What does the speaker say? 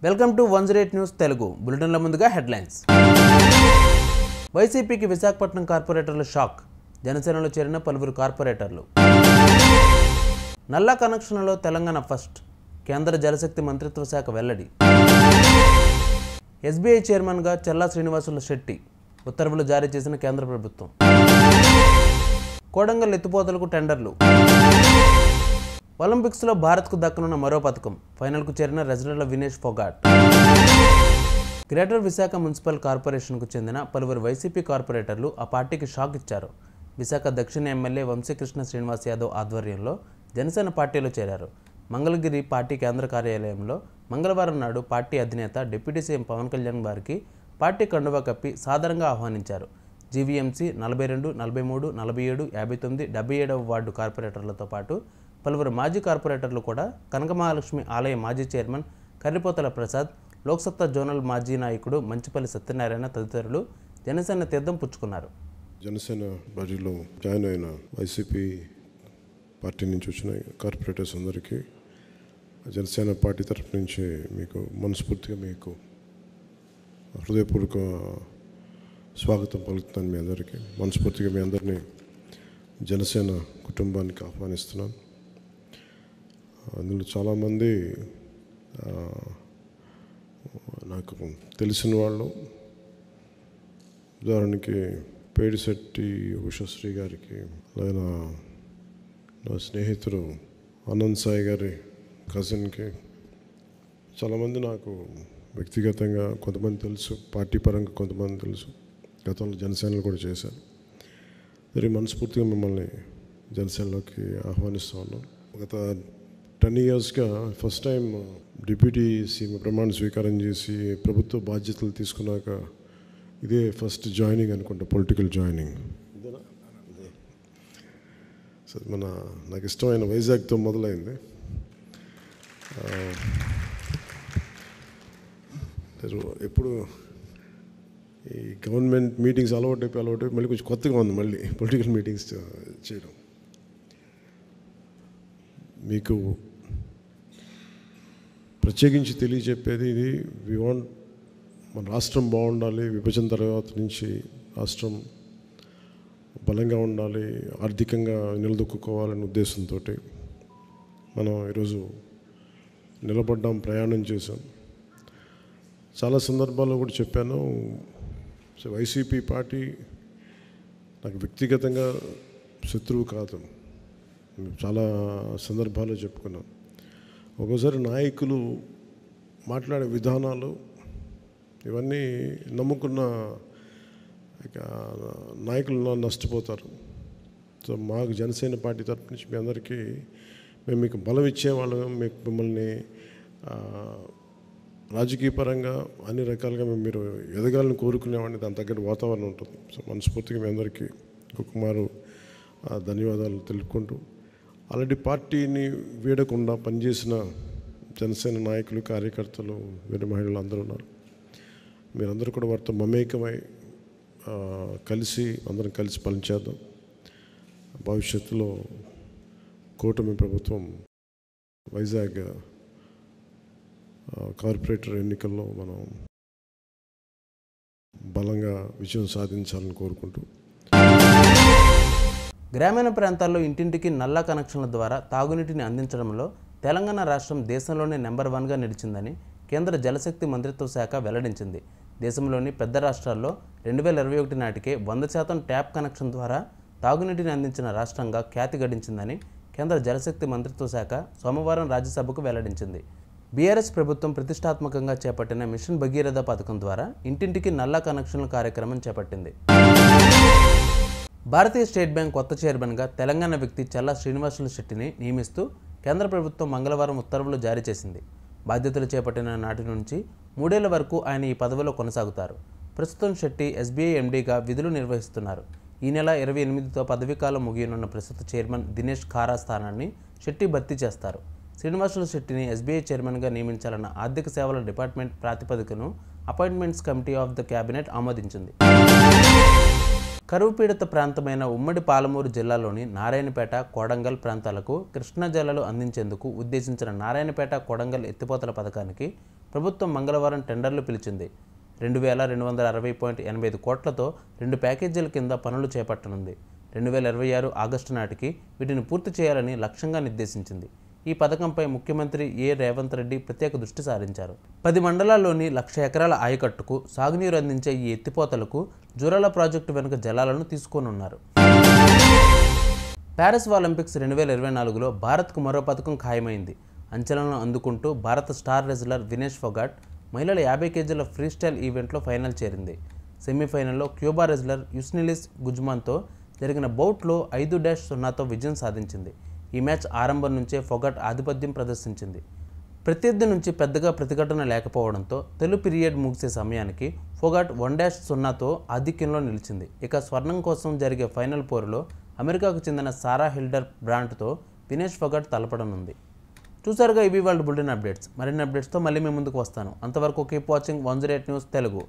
Welcome to 108 news Telugu బులెటిన్ల ముందుగా headlines. వైసీపీకి Visakhapatnam కార్పొరేటర్ల shock. జనసేనలో చేరిన పలువురు కార్పొరేటర్లు. నల్లా కనెక్షన్లలో తెలంగాణ ఫస్ట్. కేంద్ర జలశక్తి మంత్రిత్వ శాఖ వెల్లడి. ఎస్బీఐ చైర్మన్గా చల్లా శ్రీనివాసులు శెట్టి ఉత్తర్వులు జారీ చేసిన కేంద్ర ప్రభుత్వం. కోడంగల్ ఎత్తిపోతలకు టెండర్లు. ఒలింపిక్స్లో భారత్కు దక్కనున్న మరో పథకం. ఫైనల్కు చేరిన రెజ్లర్ల వినేష్ ఫోగాట్. గ్రేటర్ విశాఖ మున్సిపల్ కార్పొరేషన్కు చెందిన పలువురు వైసీపీ కార్పొరేటర్లు ఆ పార్టీకి షాక్ ఇచ్చారు. విశాఖ దక్షిణ ఎమ్మెల్యే వంశీకృష్ణ శ్రీనివాస్ యాదవ్ ఆధ్వర్యంలో జనసేన పార్టీలో చేరారు. మంగళగిరి పార్టీ కేంద్ర కార్యాలయంలో మంగళవారం నాడు పార్టీ అధినేత డిప్యూటీ సీఎం పవన్ కళ్యాణ్ వారికి పార్టీ కండువా కప్పి సాదరంగా ఆహ్వానించారు. జీవీఎంసీ 42, 43, 47, 59, 77వ వార్డు కార్పొరేటర్లతో పాటు పలువురు మాజీ కార్పొరేటర్లు కూడా కనకమహాలక్ష్మి ఆలయ మాజీ చైర్మన్ కర్రిపోతల ప్రసాద్, లోక్సత్తా జోనల్ మాజీ నాయకుడు మంచిపల్లి సత్యనారాయణ తదితరులు జనసేన తీర్థం పుచ్చుకున్నారు. జనసేన పార్టీలో జాయిన్ అయిన వైసీపీ పార్టీ నుంచి వచ్చిన కార్పొరేటర్స్ అందరికీ జనసేన పార్టీ తరఫు నుంచి మీకు మనస్ఫూర్తిగా మీకు హృదయపూర్వక స్వాగతం పలుకుతున్నాను. మీ అందరికీ మనస్ఫూర్తిగా మీ అందరినీ జనసేన కుటుంబానికి ఆహ్వానిస్తున్నాను. అందులో చాలామంది నాకు తెలిసిన వాళ్ళు, ఉదాహరణకి పేడిశెట్టి ఉషశ్రీ గారికి, అలాగే నా స్నేహితుడు ఆనంద్ సాయి గారి కజిన్కి చాలామంది నాకు వ్యక్తిగతంగా కొంతమంది తెలుసు, పార్టీ పరంగా కొంతమంది తెలుసు, గతంలో జనసేనలో కూడా చేశాను. మరి మనస్ఫూర్తిగా మిమ్మల్ని జనసేనలోకి ఆహ్వానిస్తూ ఉన్నాం. గత 10 yearsగా ఫస్ట్ టైం డిప్యూటీ సీఎం ప్రమాణ స్వీకారం చేసి ప్రభుత్వ బాధ్యతలు తీసుకున్నాక ఇదే ఫస్ట్ జాయినింగ్ అనుకుంటా, పొలిటికల్ జాయినింగ్. సో నాకు ఇష్టమైన వైజాగ్తో మొదలైంది. ఎప్పుడు ఈ గవర్నమెంట్ మీటింగ్స్ అలవాటు మళ్ళీ కొంచెం కొత్తగా ఉంది మళ్ళీ పొలిటికల్ మీటింగ్స్ చేయడం. మీకు ప్రత్యేకించి తెలియజెప్పేది ఇది, మన రాష్ట్రం బాగుండాలి, విభజన తర్వాత నుంచి రాష్ట్రం బలంగా ఉండాలి, ఆర్థికంగా నిలదొక్కుకోవాలనే ఉద్దేశంతో మనం ఈరోజు నిలబడ్డాం, ప్రయాణం చేసాం. చాలా సందర్భాల్లో కూడా చెప్పాను, సో వైసీపీ పార్టీ నాకు వ్యక్తిగతంగా శత్రువు కాదు. చాలా సందర్భాల్లో చెప్పుకున్నాం. ఒక్కోసారి నాయకులు మాట్లాడే విధానాలు ఇవన్నీ నమ్ముకున్న నాయకులు నష్టపోతారు. సో మాకు జనసేన పార్టీ తరపు నుంచి మీ అందరికీ మేము మీకు బలం ఇచ్చేవాళ్ళం, మిమ్మల్ని రాజకీయ పరంగా అన్ని రకాలుగా మీరు ఎదగాలని కోరుకునేవాడిని, దాని తగ్గట్టు వాతావరణం ఉంటుంది. సో మనస్ఫూర్తిగా మీ అందరికీ ఇంకొకమారు ధన్యవాదాలు తెలుపుకుంటూ, ఆల్రెడీ పార్టీని వీడకుండా పనిచేసిన జనసేన నాయకులు, కార్యకర్తలు, వీర మహిళలు అందరూ ఉన్నారు. మీరందరూ కూడా వారితో మమేకమై అందరం కలిసి పనిచేద్దాం. భవిష్యత్తులో కూటమి ప్రభుత్వం వైజాగ్ కార్పొరేటర్ ఎన్నికల్లో మనం బలంగా విజయం సాధించాలని కోరుకుంటూ, గ్రామీణ ప్రాంతాల్లో ఇంటింటికి నల్లా కనెక్షన్ల ద్వారా తాగునీటిని అందించడంలో తెలంగాణ రాష్ట్రం దేశంలోనే నెంబర్ 1గా నిలిచిందని కేంద్ర జలశక్తి మంత్రిత్వ శాఖ వెల్లడించింది. దేశంలోని పెద్ద రాష్ట్రాల్లో 2021 నాటికే 100% ట్యాప్ కనెక్షన్ ద్వారా తాగునీటిని అందించిన రాష్ట్రంగా ఖ్యాతి గడించిందని కేంద్ర జలశక్తి మంత్రిత్వ శాఖ సోమవారం రాజ్యసభకు వెల్లడించింది. బీఆర్ఎస్ ప్రభుత్వం ప్రతిష్టాత్మకంగా చేపట్టిన మిషన్ భగీరథ పథకం ద్వారా ఇంటింటికి నల్లా కనెక్షన్ల కార్యక్రమం చేపట్టింది. భారతీయ స్టేట్ బ్యాంక్ కొత్త చైర్మన్గా తెలంగాణ వ్యక్తి చల్లా శ్రీనివాసులు శెట్టిని నియమిస్తూ కేంద్ర ప్రభుత్వం మంగళవారం ఉత్తర్వులు జారీ చేసింది. బాధ్యతలు చేపట్టిన నాటి నుంచి 3 ఏళ్ల వరకు ఆయన ఈ పదవిలో కొనసాగుతారు. ప్రస్తుతం శెట్టి ఎస్బీఐ ఎండీగా విధులు నిర్వహిస్తున్నారు. ఈ నెల 28తో పదవీకాలం ముగియనున్న ప్రస్తుత చైర్మన్ దినేష్ ఖారా స్థానాన్ని శెట్టి భర్తీ చేస్తారు. శ్రీనివాసులు శెట్టిని ఎస్బీఐ చైర్మన్గా నియమించాలన్న ఆర్థిక సేవల డిపార్ట్మెంట్ ప్రాతిపదికను appointments committee of the cabinet ఆమోదించింది. కరువు పీడిత ప్రాంతమైన ఉమ్మడి పాలమూరు జిల్లాలోని నారాయణపేట, కోడంగల్ ప్రాంతాలకు కృష్ణా జలాలు అందించేందుకు ఉద్దేశించిన నారాయణపేట, కోడంగల్ ఎత్తిపోతల పథకానికి ప్రభుత్వం మంగళవారం టెండర్లు పిలిచింది. 2260.85 కోట్లతో 2 ప్యాకేజీల కింద పనులు చేపట్టనుంది. 2026 ఆగస్టు నాటికి వీటిని పూర్తి చేయాలని లక్ష్యంగా నిర్దేశించింది. ఈ పథకంపై ముఖ్యమంత్రి రేవంత్ రెడ్డి ప్రత్యేక దృష్టి సారించారు. 10 మండలాల్లోని 1,00,000 ఎకరాల ఆయకట్టుకు సాగునీరు అందించే ఈ ఎత్తిపోతలకు జూరాల ప్రాజెక్టు వెనుక జలాలను తీసుకోనున్నారు. ప్యారిస్ ఒలింపిక్స్ 2024లో భారత్కు మరో పథకం ఖాయమైంది. అంచనాలను అందుకుంటూ భారత స్టార్ రెజ్లర్ వినేష్ ఫొగాట్ మహిళల 50 కేజీల ఫ్రీస్టైల్ ఈవెంట్లో ఫైనల్ చేరింది. సెమీఫైనల్లో క్యూబా రెజ్లర్ యుస్నిలిస్ గుజ్మాన్తో జరిగిన బౌట్లో 5-0తో విజయం సాధించింది. ఈ మ్యాచ్ ఆరంభం నుంచే ఫొగాట్ ఆధిపత్యం ప్రదర్శించింది. ప్రత్యర్థి నుంచి పెద్దగా ప్రతిఘటన లేకపోవడంతో తొలి పీరియడ్ ముగిసే సమయానికి ఫొగాట్ 1-0తో ఆధిక్యంలో నిలిచింది. ఇక స్వర్ణం కోసం జరిగే ఫైనల్ పోరులో అమెరికాకు చెందిన సారా హిల్డర్ బ్రాంట్తో వినేష్ ఫొగాట్ తలపడనుంది. చూసారుగా, ఇవి వాళ్ళ బులెటిన్ అప్డేట్స్. మరిన్ని అప్డేట్స్తో మళ్ళీ మీ ముందుకు వస్తాను. అంతవరకు కీప్ వాచింగ్ 108 న్యూస్ తెలుగు.